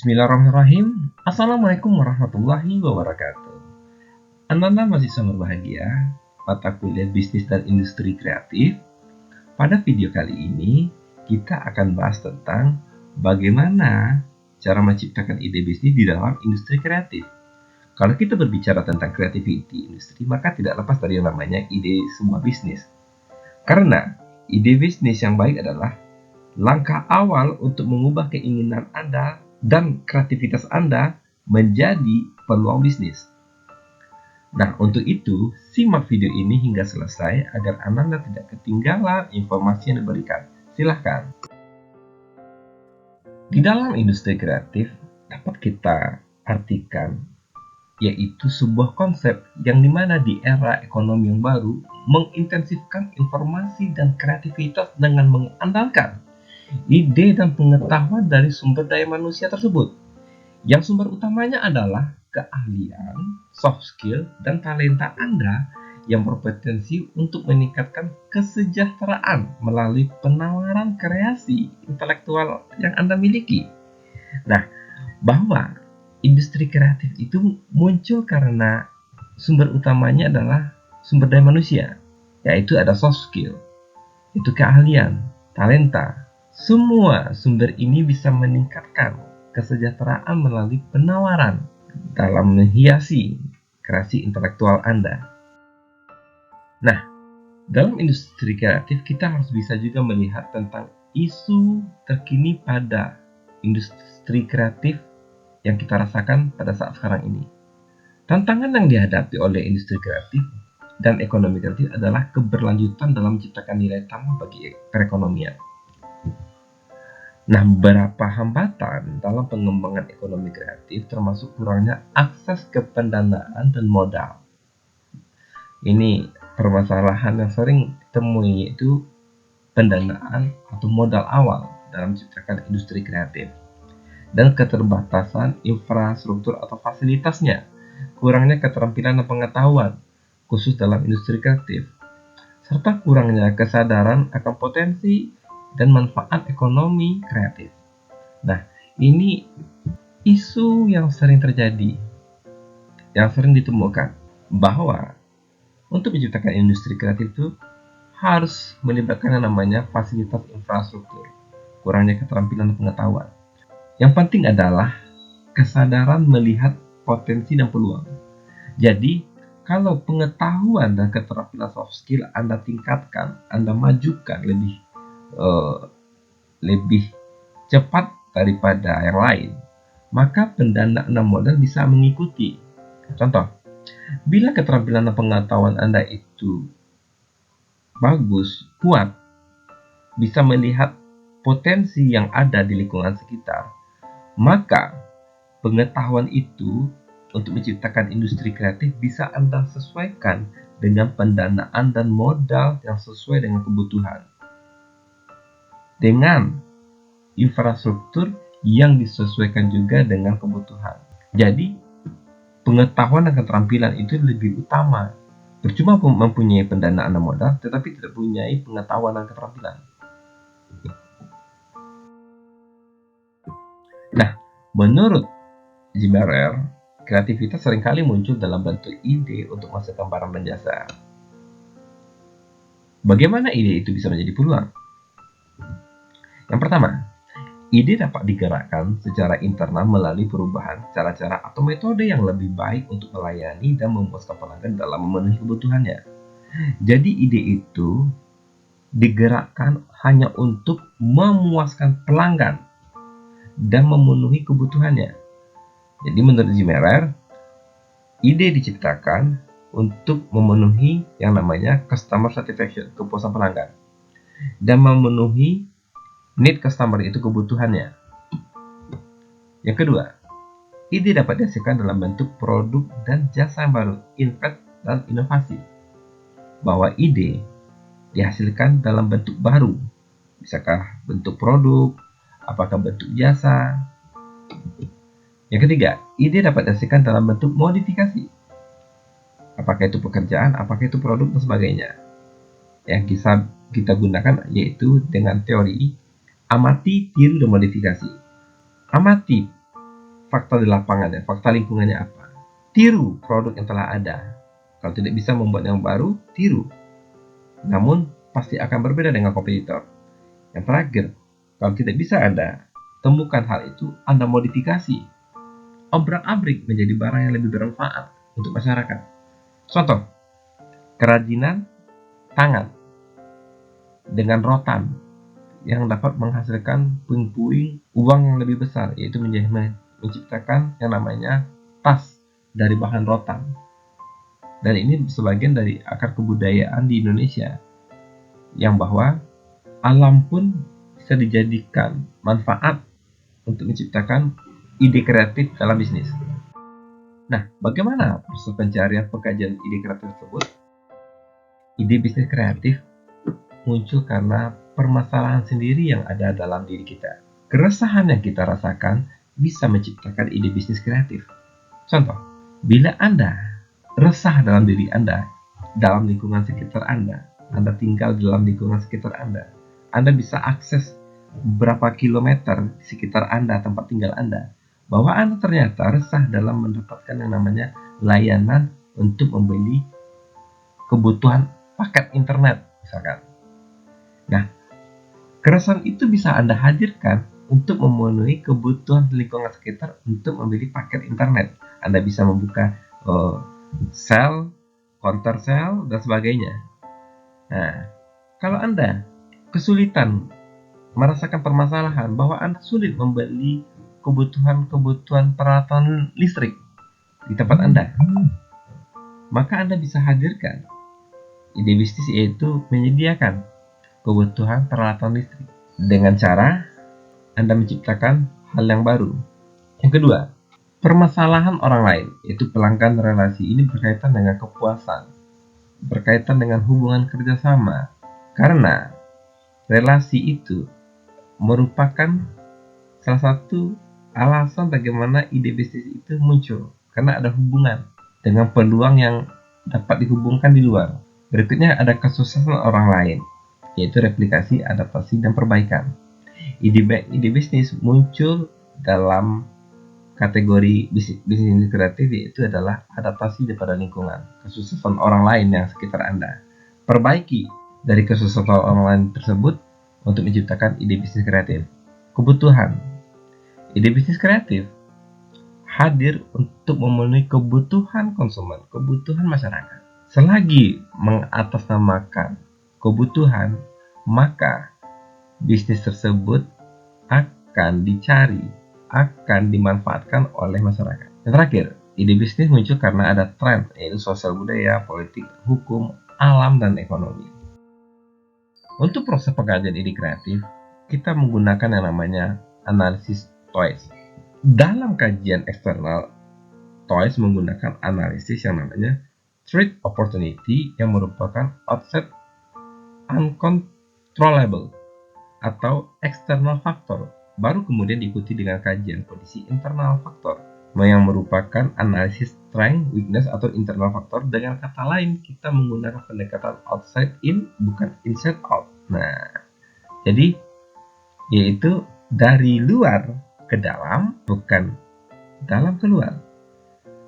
Bismillahirrahmanirrahim. Assalamualaikum warahmatullahi wabarakatuh. Anak-anak mahasiswa berbahagia, mata kuliah bisnis dan industri kreatif. Pada video kali ini, kita akan bahas tentang bagaimana cara menciptakan ide bisnis di dalam industri kreatif. Kalau kita berbicara tentang creativity industri, maka tidak lepas dari yang namanya ide sebuah bisnis. Karena ide bisnis yang baik adalah langkah awal untuk mengubah keinginan Anda dan kreativitas Anda menjadi peluang bisnis. Nah, untuk itu, simak video ini hingga selesai agar Anda tidak ketinggalan informasi yang diberikan. Silahkan. Di dalam industri kreatif, dapat kita artikan yaitu sebuah konsep yang dimana di era ekonomi yang baru mengintensifkan informasi dan kreativitas dengan mengandalkan ide dan pengetahuan dari sumber daya manusia tersebut, yang sumber utamanya adalah keahlian, soft skill, dan talenta Anda yang berpotensi untuk meningkatkan kesejahteraan melalui penawaran kreasi intelektual yang Anda miliki. Nah, bahwa industri kreatif itu muncul karena sumber utamanya adalah sumber daya manusia, yaitu ada soft skill, itu keahlian, talenta. Semua sumber ini bisa meningkatkan kesejahteraan melalui penawaran dalam menghiasi kreasi intelektual Anda. Nah, dalam industri kreatif kita harus bisa juga melihat tentang isu terkini pada industri kreatif yang kita rasakan pada saat sekarang ini. Tantangan yang dihadapi oleh industri kreatif dan ekonomi kreatif adalah keberlanjutan dalam menciptakan nilai tambah bagi perekonomian. Nah, beberapa hambatan dalam pengembangan ekonomi kreatif termasuk kurangnya akses ke pendanaan dan modal. Ini permasalahan yang sering ditemui, yaitu pendanaan atau modal awal dalam menciptakan industri kreatif, dan keterbatasan infrastruktur atau fasilitasnya, kurangnya keterampilan dan pengetahuan khusus dalam industri kreatif, serta kurangnya kesadaran akan potensi dan manfaat ekonomi kreatif. Nah, ini isu yang sering terjadi, yang sering ditemukan, bahwa untuk menciptakan industri kreatif itu harus melibatkan yang namanya fasilitas infrastruktur, kurangnya keterampilan dan pengetahuan. Yang penting adalah kesadaran melihat potensi dan peluang. Jadi, kalau pengetahuan dan keterampilan soft skill Anda tingkatkan, Anda majukan lebih cepat daripada yang lain, maka pendanaan dan modal bisa mengikuti. Contoh, bila keterampilan dan pengetahuan Anda itu bagus, kuat, bisa melihat potensi yang ada di lingkungan sekitar, maka pengetahuan itu untuk menciptakan industri kreatif bisa Anda sesuaikan dengan pendanaan dan modal yang sesuai dengan kebutuhan, dengan infrastruktur yang disesuaikan juga dengan kebutuhan. Jadi, pengetahuan dan keterampilan itu lebih utama. Percuma mempunyai pendanaan dan modal, tetapi tidak mempunyai pengetahuan dan keterampilan. Nah, menurut Zimmerer, kreativitas seringkali muncul dalam bentuk ide untuk menghasilkan barang dan jasa. Bagaimana ide itu bisa menjadi peluang? Yang pertama, ide dapat digerakkan secara internal melalui perubahan cara-cara atau metode yang lebih baik untuk melayani dan memuaskan pelanggan dalam memenuhi kebutuhannya. Jadi ide itu digerakkan hanya untuk memuaskan pelanggan dan memenuhi kebutuhannya. Jadi menurut Zimmerer, ide diciptakan untuk memenuhi yang namanya customer satisfaction, kepuasan pelanggan, dan memenuhi need customer, itu kebutuhannya. Yang kedua, ide dapat dihasilkan dalam bentuk produk dan jasa yang baru, invent dan inovasi. Bahwa ide dihasilkan dalam bentuk baru, bisakah bentuk produk, apakah bentuk jasa. Yang ketiga, ide dapat dihasilkan dalam bentuk modifikasi, apakah itu pekerjaan, apakah itu produk, dan sebagainya. Yang kita gunakan yaitu dengan teori amati, tiru, dan modifikasi. Amati fakta di lapangannya, fakta lingkungannya apa. Tiru produk yang telah ada. Kalau tidak bisa membuat yang baru, tiru. Namun, pasti akan berbeda dengan kompetitor. Yang terakhir, kalau tidak bisa Anda temukan hal itu, Anda modifikasi. Obrak-abrik menjadi barang yang lebih bermanfaat untuk masyarakat. Contoh, kerajinan tangan dengan rotan yang dapat menghasilkan puing-puing uang yang lebih besar, yaitu menciptakan yang namanya tas dari bahan rotan. Dan ini sebagian dari akar kebudayaan di Indonesia, yang bahwa alam pun bisa dijadikan manfaat untuk menciptakan ide kreatif dalam bisnis. Nah, bagaimana proses pencarian pengkajian ide kreatif tersebut? Ide bisnis kreatif muncul karena permasalahan sendiri yang ada dalam diri kita. Keresahan yang kita rasakan bisa menciptakan ide bisnis kreatif. Contoh, bila Anda resah dalam diri Anda, dalam lingkungan sekitar Anda tinggal dalam lingkungan sekitar Anda bisa akses berapa kilometer di sekitar Anda, tempat tinggal Anda, bahwa Anda ternyata resah dalam mendapatkan yang namanya layanan untuk membeli kebutuhan paket internet, misalkan. Nah, keresahan itu bisa Anda hadirkan untuk memenuhi kebutuhan lingkungan sekitar untuk membeli paket internet. Anda bisa membuka sel, counter sel, dan sebagainya. Nah, kalau Anda kesulitan merasakan permasalahan bahwa Anda sulit membeli kebutuhan peralatan listrik di tempat Anda, maka Anda bisa hadirkan ide bisnis, yaitu menyediakan kebutuhan peralatan listrik dengan cara Anda menciptakan hal yang baru. Yang kedua, permasalahan orang lain, yaitu pelanggan relasi. Ini berkaitan dengan kepuasan, berkaitan dengan hubungan kerjasama, karena relasi itu merupakan salah satu alasan bagaimana ide bisnis itu muncul, karena ada hubungan dengan peluang yang dapat dihubungkan di luar. Berikutnya ada kesuksesan orang lain, yaitu replikasi, adaptasi, dan perbaikan. Ide bisnis muncul dalam kategori bisnis kreatif, yaitu adalah adaptasi daripada lingkungan, kesuksesan orang lain yang sekitar Anda. Perbaiki dari kesuksesan orang lain tersebut untuk menciptakan ide bisnis kreatif. Kebutuhan. Ide bisnis kreatif hadir untuk memenuhi kebutuhan konsumen, kebutuhan masyarakat. Selagi mengatasnamakan kebutuhan, maka bisnis tersebut akan dicari, akan dimanfaatkan oleh masyarakat. Yang terakhir, ide bisnis muncul karena ada tren, yaitu sosial budaya, politik, hukum, alam, dan ekonomi. Untuk proses pengkajian ide kreatif, kita menggunakan yang namanya analisis TOIS. Dalam kajian eksternal, TOIS menggunakan analisis yang namanya Threat Opportunity, yang merupakan outset uncontrollable atau external factor, baru kemudian diikuti dengan kajian kondisi internal factor, yang merupakan analisis strength, weakness, atau internal factor. Dengan kata lain, kita menggunakan pendekatan outside in, bukan inside out. Nah, jadi yaitu dari luar ke dalam, bukan dalam ke luar.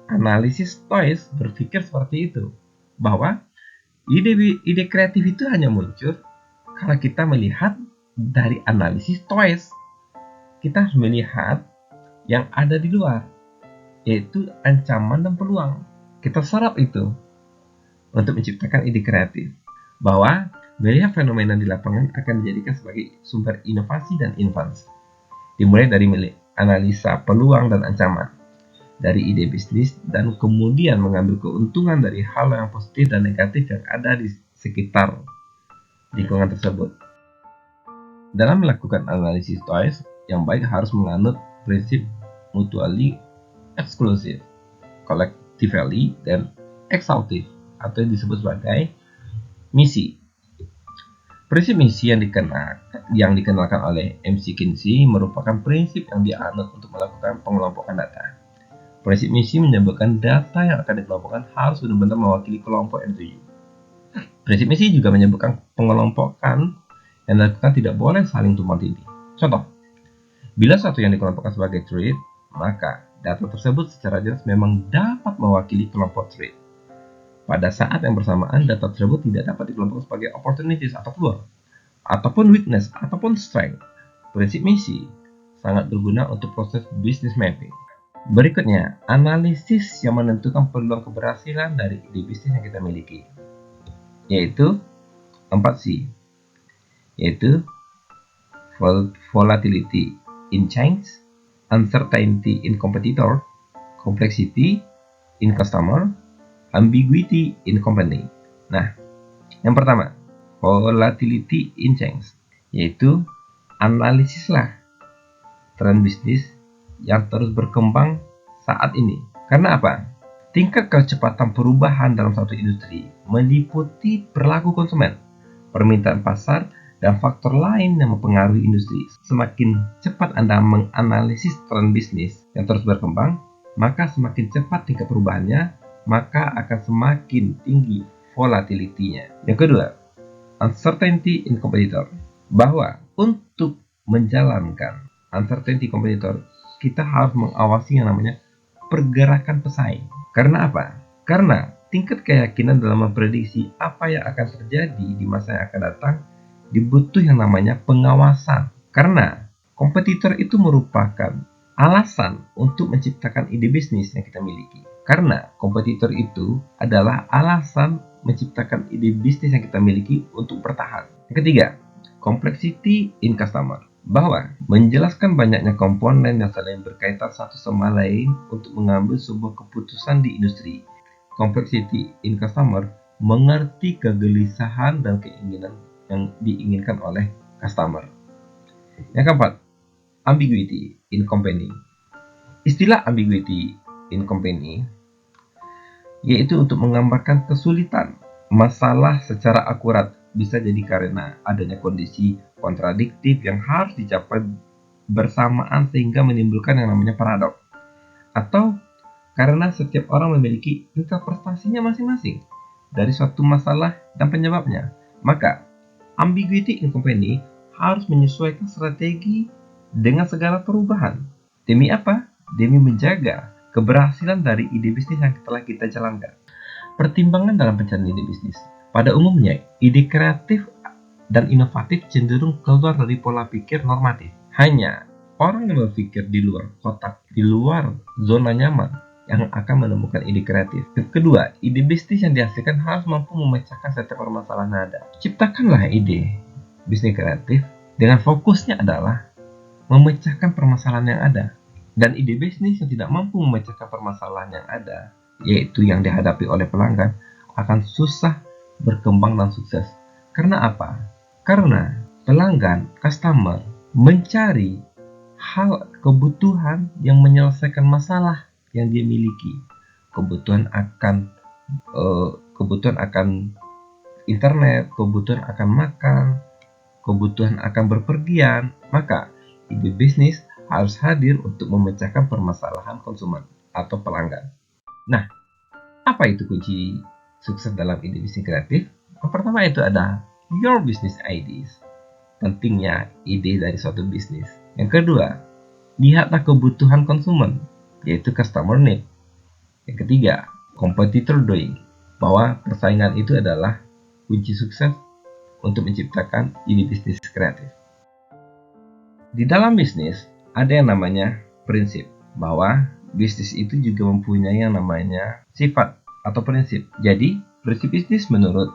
Analisis TOIS berpikir seperti itu, bahwa ide kreatif itu hanya muncul kalau kita melihat dari analisis TOIS. Kita harus melihat yang ada di luar, yaitu ancaman dan peluang. Kita serap itu untuk menciptakan ide kreatif, bahwa melihat fenomena di lapangan akan dijadikan sebagai sumber inovasi dan inovasi. Dimulai dari analisa peluang dan ancaman dari ide bisnis, dan kemudian mengambil keuntungan dari hal yang positif dan negatif yang ada di sekitar lingkungan tersebut. Dalam melakukan analisis TOIS, yang baik harus menganut prinsip mutually exclusive, collectively, dan exhaustive, atau yang disebut sebagai misi. Prinsip misi yang dikenalkan oleh McKinsey merupakan prinsip yang dianut untuk melakukan pengelompokan data. Prinsip misi menyebutkan data yang akan dikelompokkan harus benar-benar mewakili kelompok yang dituju. Prinsip misi juga menyebutkan pengelompokan yang dilakukan tidak boleh saling tumpang tindih. Contoh, bila satu yang dikelompokkan sebagai threat, maka data tersebut secara jelas memang dapat mewakili kelompok trade. Pada saat yang bersamaan, data tersebut tidak dapat dikelompokkan sebagai opportunities atau peluang, ataupun weakness, ataupun strength. Prinsip misi sangat berguna untuk proses business mapping. Berikutnya, analisis yang menentukan peluang keberhasilan dari ide bisnis yang kita miliki, yaitu 4C, yaitu volatility in change, uncertainty in competitor, complexity in customer, ambiguity in company. Nah, yang pertama, volatility in change, yaitu analisislah tren bisnis yang terus berkembang saat ini. Karena apa? Tingkat kecepatan perubahan dalam suatu industri meliputi perilaku konsumen, permintaan pasar, dan faktor lain yang mempengaruhi industri. Semakin cepat Anda menganalisis tren bisnis yang terus berkembang, maka semakin cepat tingkat perubahannya, maka akan semakin tinggi volatility-nya. Yang kedua, uncertainty in competitor. Bahwa untuk menjalankan uncertainty competitor, kita harus mengawasi yang namanya pergerakan pesaing. Karena apa? Karena tingkat keyakinan dalam memprediksi apa yang akan terjadi di masa yang akan datang dibutuh yang namanya pengawasan. Karena kompetitor itu merupakan alasan untuk menciptakan ide bisnis yang kita miliki. Karena kompetitor itu adalah alasan menciptakan ide bisnis yang kita miliki untuk bertahan. Yang ketiga, complexity in customer. Bahwa menjelaskan banyaknya komponen yang saling berkaitan satu sama lain untuk mengambil sebuah keputusan di industri. Complexity in customer mengerti kegelisahan dan keinginan yang diinginkan oleh customer. Yang keempat, ambiguity in company. Istilah ambiguity in company yaitu untuk menggambarkan kesulitan masalah secara akurat, bisa jadi karena adanya kondisi kontradiktif yang harus dicapai bersamaan sehingga menimbulkan yang namanya paradoks, atau karena setiap orang memiliki interpretasinya masing-masing dari suatu masalah dan penyebabnya. Maka ambiguity in company harus menyesuaikan strategi dengan segala perubahan. Demi apa? Demi menjaga keberhasilan dari ide bisnis yang telah kita jalankan. Pertimbangan dalam pencarian ide bisnis. Pada umumnya, ide kreatif dan inovatif cenderung keluar dari pola pikir normatif. Hanya orang yang berpikir di luar kotak, di luar zona nyaman, yang akan menemukan ide kreatif. Kedua, ide bisnis yang dihasilkan harus mampu memecahkan setiap permasalahan yang ada. Ciptakanlah ide bisnis kreatif dengan fokusnya adalah memecahkan permasalahan yang ada. Dan ide bisnis yang tidak mampu memecahkan permasalahan yang ada, yaitu yang dihadapi oleh pelanggan, akan susah berkembang dan sukses. Karena apa? Karena pelanggan, customer, mencari hal kebutuhan yang menyelesaikan masalah yang dia miliki. Kebutuhan akan internet, kebutuhan akan makan, kebutuhan akan berpergian. Maka ide bisnis harus hadir untuk memecahkan permasalahan konsumen atau pelanggan. Nah, apa itu kunci sukses dalam ide bisnis kreatif? Yang pertama itu ada your business ideas. Pentingnya ide dari suatu bisnis. Yang kedua, lihatlah kebutuhan konsumen, yaitu customer need. Yang ketiga, competitor doing. Bahwa persaingan itu adalah kunci sukses untuk menciptakan ide bisnis kreatif. Di dalam bisnis, ada yang namanya prinsip, bahwa bisnis itu juga mempunyai yang namanya sifat atau prinsip. Jadi, prinsip bisnis menurut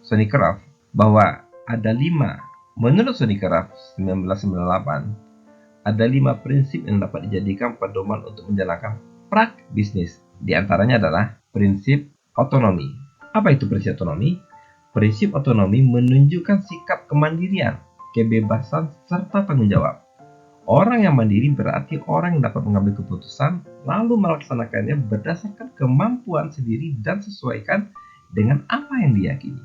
Sonny Craft bahwa ada 5, menurut Sonny Craft 1998, ada 5 prinsip yang dapat dijadikan pedoman untuk menjalankan praktik bisnis. Di antaranya adalah prinsip otonomi. Apa itu prinsip otonomi? Prinsip otonomi menunjukkan sikap kemandirian, kebebasan, serta tanggung jawab. Orang yang mandiri berarti orang yang dapat mengambil keputusan lalu melaksanakannya berdasarkan kemampuan sendiri dan sesuaikan dengan apa yang diyakini.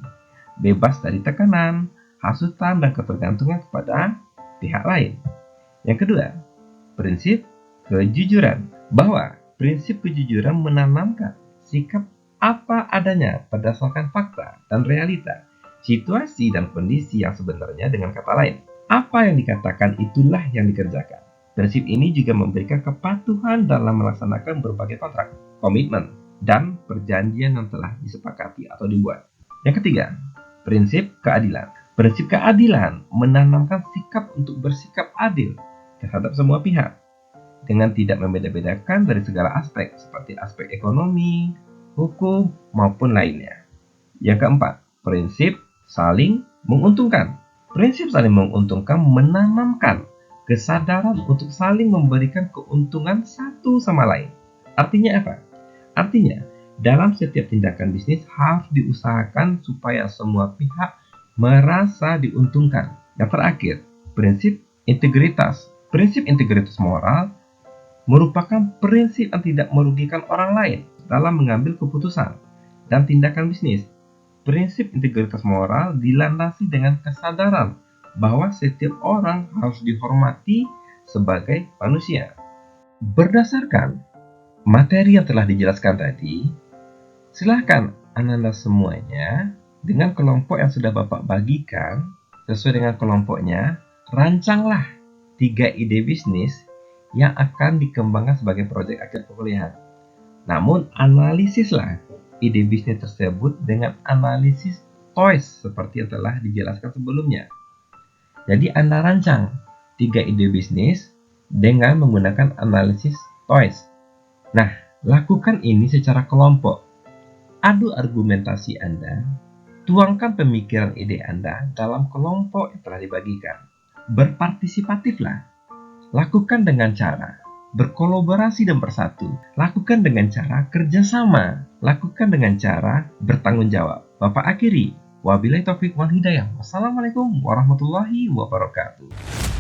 Bebas dari tekanan, hasutan, dan ketergantungan kepada pihak lain. Yang kedua, prinsip kejujuran. Bahwa prinsip kejujuran menanamkan sikap apa adanya berdasarkan fakta dan realita, situasi dan kondisi yang sebenarnya. Dengan kata lain, apa yang dikatakan itulah yang dikerjakan. Prinsip ini juga memberikan kepatuhan dalam melaksanakan berbagai kontrak, komitmen, dan perjanjian yang telah disepakati atau dibuat. Yang ketiga, prinsip keadilan. Prinsip keadilan menanamkan sikap untuk bersikap adil terhadap semua pihak dengan tidak membeda-bedakan dari segala aspek seperti aspek ekonomi, hukum, maupun lainnya. Yang keempat, prinsip saling menguntungkan. Prinsip saling menguntungkan menanamkan kesadaran untuk saling memberikan keuntungan satu sama lain. Artinya apa? Artinya, dalam setiap tindakan bisnis harus diusahakan supaya semua pihak merasa diuntungkan. Yang terakhir, prinsip integritas. Prinsip integritas moral merupakan prinsip yang tidak merugikan orang lain dalam mengambil keputusan dan tindakan bisnis. Prinsip integritas moral dilandasi dengan kesadaran bahwa setiap orang harus dihormati sebagai manusia. Berdasarkan materi yang telah dijelaskan tadi, silahkan Anda semuanya dengan kelompok yang sudah Bapak bagikan, sesuai dengan kelompoknya, rancanglah 3 ide bisnis yang akan dikembangkan sebagai proyek akhir perkuliahan. Namun, analisislah ide bisnis tersebut dengan analisis TOIS seperti yang telah dijelaskan sebelumnya. Jadi, Anda rancang 3 ide bisnis dengan menggunakan analisis TOIS. Nah, lakukan ini secara kelompok. Adu argumentasi Anda, tuangkan pemikiran ide Anda dalam kelompok yang telah dibagikan. Berpartisipatiflah. Lakukan dengan cara berkolaborasi dan bersatu. Lakukan dengan cara kerjasama. Lakukan dengan cara bertanggung jawab. Bapak akhiri. Wabillahi taufiq wal hidayah. Wassalamualaikum warahmatullahi wabarakatuh.